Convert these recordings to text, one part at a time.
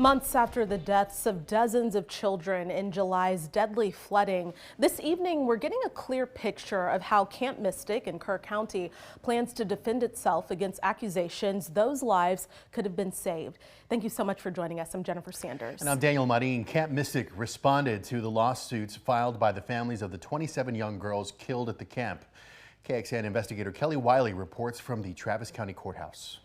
Months after the deaths of dozens of children in July's deadly flooding, this evening we're getting a clear picture of how Camp Mystic in Kerr County plans to defend itself against accusations those lives could have been saved. Thank you so much for joining us. I'm Jennifer Sanders. And I'm Daniel Marin. Camp Mystic responded to the lawsuits filed by the families of the 27 young girls killed at the camp. KXAN investigator Kelly Wiley reports from the Travis County Courthouse.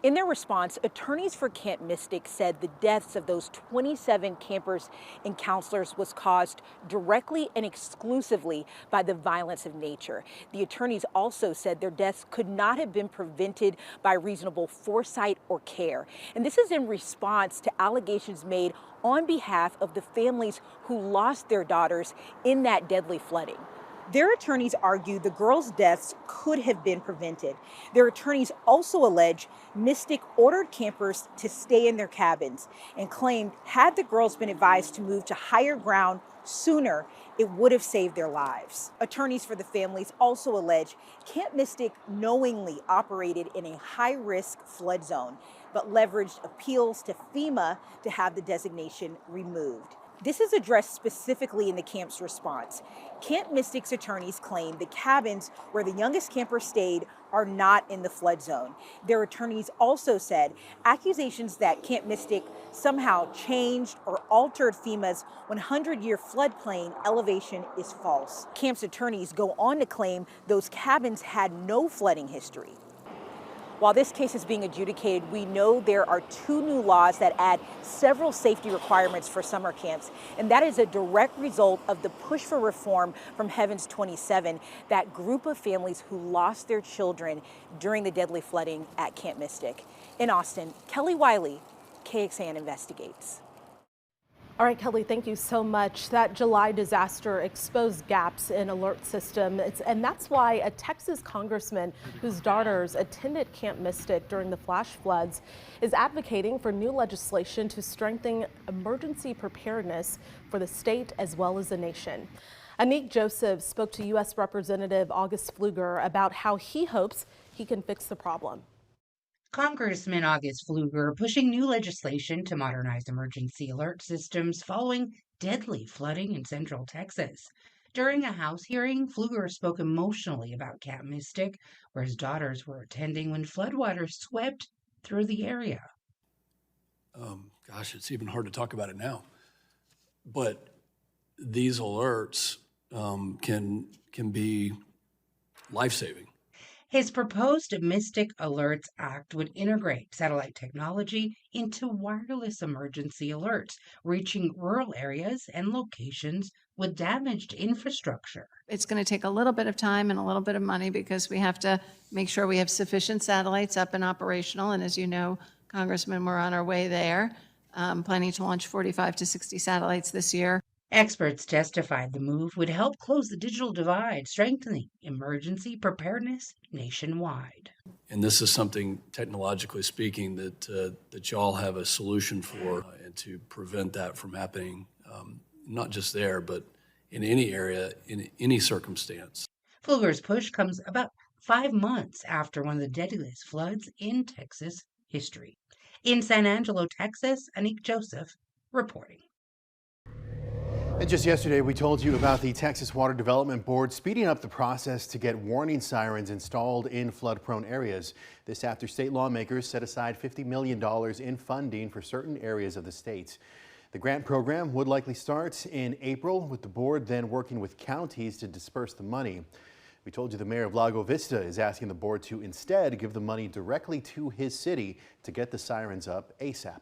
In their response, attorneys for Camp Mystic said the deaths of those 27 campers and counselors was caused directly and exclusively by the violence of nature. The attorneys also said their deaths could not have been prevented by reasonable foresight or care. And this is in response to allegations made on behalf of the families who lost their daughters in that deadly flooding. Their attorneys argue the girls' deaths could have been prevented. Their attorneys also allege Mystic ordered campers to stay in their cabins and claimed had the girls been advised to move to higher ground sooner, it would have saved their lives. Attorneys for the families also allege Camp Mystic knowingly operated in a high-risk flood zone, but leveraged appeals to FEMA to have the designation removed. This is addressed specifically in the camp's response. Camp Mystic's attorneys claim the cabins where the youngest campers stayed are not in the flood zone. Their attorneys also said accusations that Camp Mystic somehow changed or altered FEMA's 100-year floodplain elevation is false. Camp's attorneys go on to claim those cabins had no flooding history. While this case is being adjudicated, we know there are 2 new laws that add several safety requirements for summer camps, and that is a direct result of the push for reform from Heavens 27, that group of families who lost their children during the deadly flooding at Camp Mystic. In Austin, Kelly Wiley, KXAN Investigates. All right, Kelly, thank you so much. That July disaster exposed gaps in alert system, and that's why a Texas congressman whose daughters attended Camp Mystic during the flash floods is advocating for new legislation to strengthen emergency preparedness for the state as well as the nation. Anik Joseph spoke to U.S. Representative August Pfluger about how he hopes he can fix the problem. Congressman August Pfluger pushing new legislation to modernize emergency alert systems following deadly flooding in central Texas. During a House hearing, Pfluger spoke emotionally about Camp Mystic, where his daughters were attending when floodwaters swept through the area. Gosh, it's even hard to talk about it now. But these alerts can be life-saving. His proposed Mystic Alerts Act would integrate satellite technology into wireless emergency alerts, reaching rural areas and locations with damaged infrastructure. It's going to take a little bit of time and a little bit of money because we have to make sure we have sufficient satellites up and operational. And as you know, Congressman, we're on our way there, planning to launch 45 to 60 satellites this year. Experts testified the move would help close the digital divide, strengthening emergency preparedness nationwide. And this is something, technologically speaking, that y'all have a solution for, and to prevent that from happening, not just there, but in any area, in any circumstance. Pfluger's push comes about 5 months after one of the deadliest floods in Texas history. In San Angelo, Texas, Anik Joseph reporting. And just yesterday, we told you about the Texas Water Development Board speeding up the process to get warning sirens installed in flood-prone areas. This after state lawmakers set aside $50 million in funding for certain areas of the state. The grant program would likely start in April, with the board then working with counties to disperse the money. We told you the mayor of Lago Vista is asking the board to instead give the money directly to his city to get the sirens up ASAP.